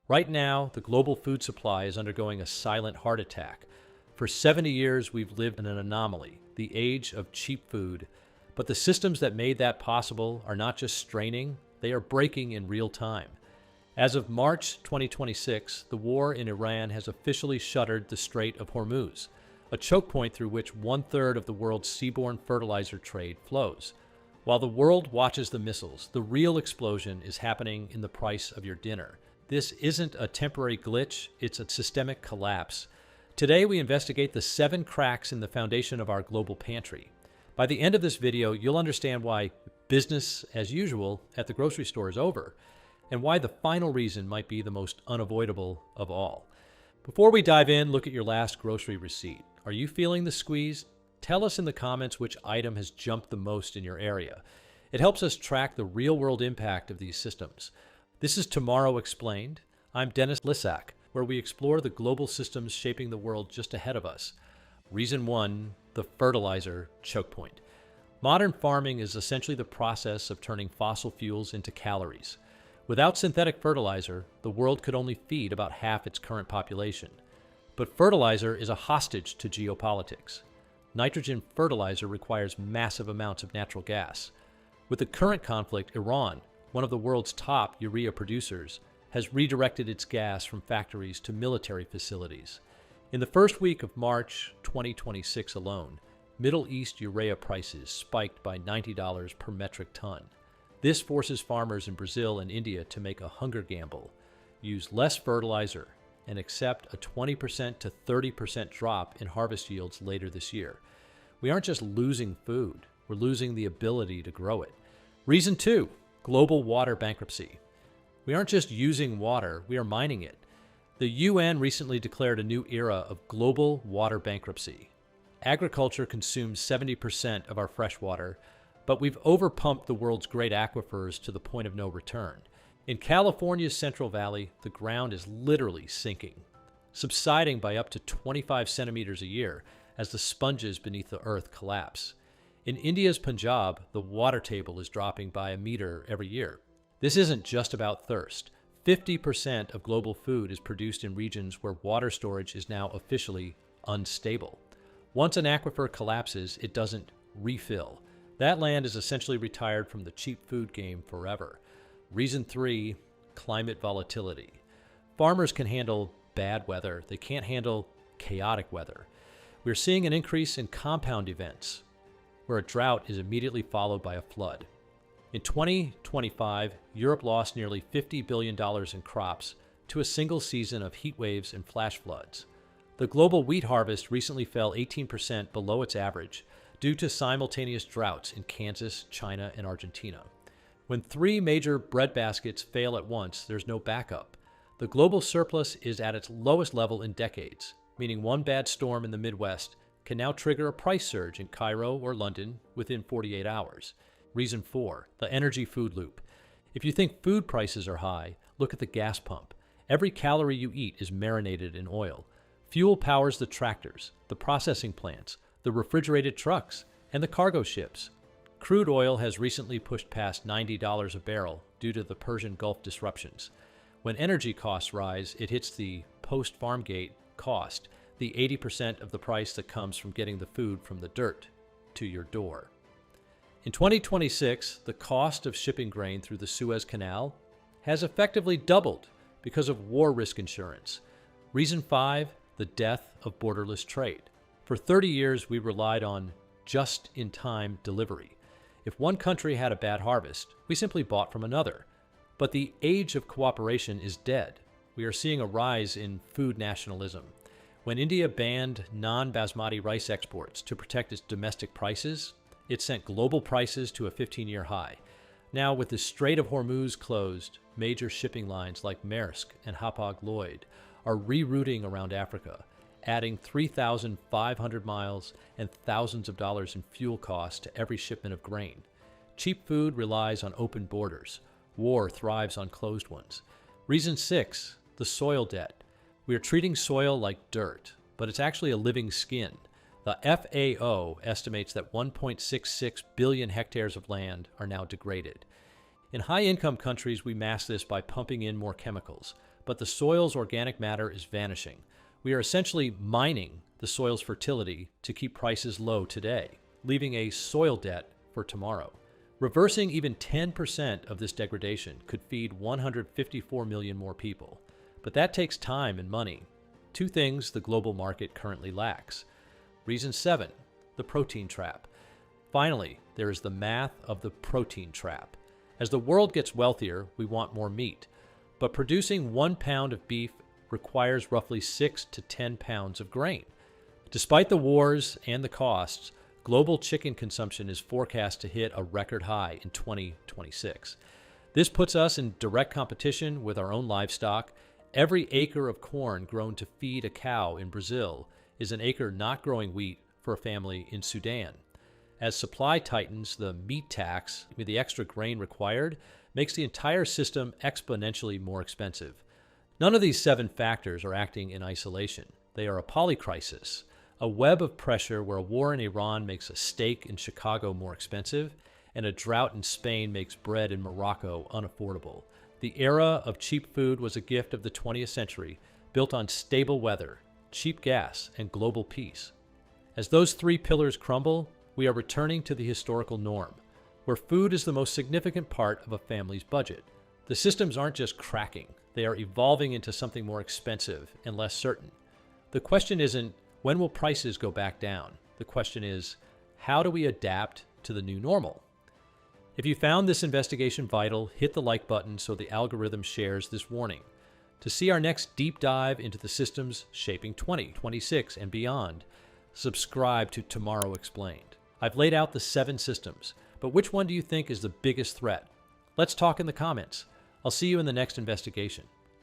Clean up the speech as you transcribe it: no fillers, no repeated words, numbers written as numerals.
Right now, the global food supply is undergoing a silent heart attack. For 70 years, we've lived in an anomaly, the age of cheap food. But the systems that made that possible are not just straining, they are breaking in real time. As of March 2026, the war in Iran has officially shuttered the Strait of Hormuz, a choke point through which one-third of the world's seaborne fertilizer trade flows. While the world watches the missiles, the real explosion is happening in the price of your dinner. This isn't a temporary glitch, it's a systemic collapse. Today, we investigate the 7 cracks in the foundation of our global pantry. By the end of this video, you'll understand why business as usual at the grocery store is over, and why the final reason might be the most unavoidable of all. Before we dive in, look at your last grocery receipt. Are you feeling the squeeze? Tell us in the comments which item has jumped the most in your area. It helps us track the real-world impact of these systems. This is Tomorrow Explained. I'm Dennis Lissack, where we explore the global systems shaping the world just ahead of us. Reason 1, the fertilizer choke point. Modern farming is essentially the process of turning fossil fuels into calories. Without synthetic fertilizer, the world could only feed about half its current population. But fertilizer is a hostage to geopolitics. Nitrogen fertilizer requires massive amounts of natural gas. With the current conflict, Iran, one of the world's top urea producers, has redirected its gas from factories to military facilities. In the first week of March 2026 alone, Middle East urea prices spiked by $90 per metric ton. This forces farmers in Brazil and India to make a hunger gamble, use less fertilizer, and accept a 20% to 30% drop in harvest yields later this year. We aren't just losing food, we're losing the ability to grow it. Reason 2, global water bankruptcy. We aren't just using water, we are mining it. The UN recently declared a new era of global water bankruptcy. Agriculture consumes 70% of our fresh water, but we've overpumped the world's great aquifers to the point of no return. In California's Central Valley, the ground is literally sinking, subsiding by up to 25 centimeters a year as the sponges beneath the earth collapse. In India's Punjab, the water table is dropping by a meter every year. This isn't just about thirst. 50% of global food is produced in regions where water storage is now officially unstable. Once an aquifer collapses, it doesn't refill. That land is essentially retired from the cheap food game forever. Reason 3, climate volatility. Farmers can handle bad weather. They can't handle chaotic weather. We're seeing an increase in compound events, where a drought is immediately followed by a flood. In 2025, Europe lost nearly $50 billion in crops to a single season of heat waves and flash floods. The global wheat harvest recently fell 18% below its average due to simultaneous droughts in Kansas, China, and Argentina. When 3 major breadbaskets fail at once, there's no backup. The global surplus is at its lowest level in decades, meaning one bad storm in the Midwest can now trigger a price surge in Cairo or London within 48 hours. Reason 4, the energy food loop. If you think food prices are high, look at the gas pump. Every calorie you eat is marinated in oil. Fuel powers the tractors, the processing plants, the refrigerated trucks, and the cargo ships. Crude oil has recently pushed past $90 a barrel due to the Persian Gulf disruptions. When energy costs rise, it hits the post-farm gate cost, the 80% of the price that comes from getting the food from the dirt to your door. In 2026, the cost of shipping grain through the Suez Canal has effectively doubled because of war risk insurance. Reason 5, the death of borderless trade. For 30 years, we relied on just-in-time delivery. If one country had a bad harvest, we simply bought from another. But the age of cooperation is dead. We are seeing a rise in food nationalism. When India banned non-basmati rice exports to protect its domestic prices, it sent global prices to a 15-year high. Now, with the Strait of Hormuz closed, major shipping lines like Maersk and Hapag-Lloyd are rerouting around Africa, adding 3,500 miles and thousands of dollars in fuel costs to every shipment of grain. Cheap food relies on open borders. War thrives on closed ones. Reason 6, the soil debt. We are treating soil like dirt, but it's actually a living skin. The FAO estimates that 1.66 billion hectares of land are now degraded. In high-income countries, we mask this by pumping in more chemicals. but the soil's organic matter is vanishing. We are essentially mining the soil's fertility to keep prices low today, leaving a soil debt for tomorrow. Reversing even 10% of this degradation could feed 154 million more people. But that takes time and money. Two things the global market currently lacks. Reason 7, the protein trap. Finally, there is the math of the protein trap. As the world gets wealthier, we want more meat. But producing 1 pound of beef requires roughly 6 to 10 pounds of grain. Despite the wars and the costs, global chicken consumption is forecast to hit a record high in 2026. This puts us in direct competition with our own livestock. Every acre of corn grown to feed a cow in Brazil is an acre not growing wheat for a family in Sudan. As supply tightens, the meat tax, with the extra grain required, makes the entire system exponentially more expensive. None of these 7 factors are acting in isolation. They are a polycrisis, a web of pressure where a war in Iran makes a steak in Chicago more expensive, and a drought in Spain makes bread in Morocco unaffordable. The era of cheap food was a gift of the 20th century, built on stable weather, cheap gas, and global peace. As those 3 pillars crumble, we are returning to the historical norm, where food is the most significant part of a family's budget. The systems aren't just cracking, they are evolving into something more expensive and less certain. The question isn't, when will prices go back down? The question is, how do we adapt to the new normal? If you found this investigation vital, hit the like button so the algorithm shares this warning. To see our next deep dive into the systems shaping 2026 and beyond, subscribe to Tomorrow Explained. I've laid out the 7 systems, but which one do you think is the biggest threat? Let's talk in the comments. I'll see you in the next investigation.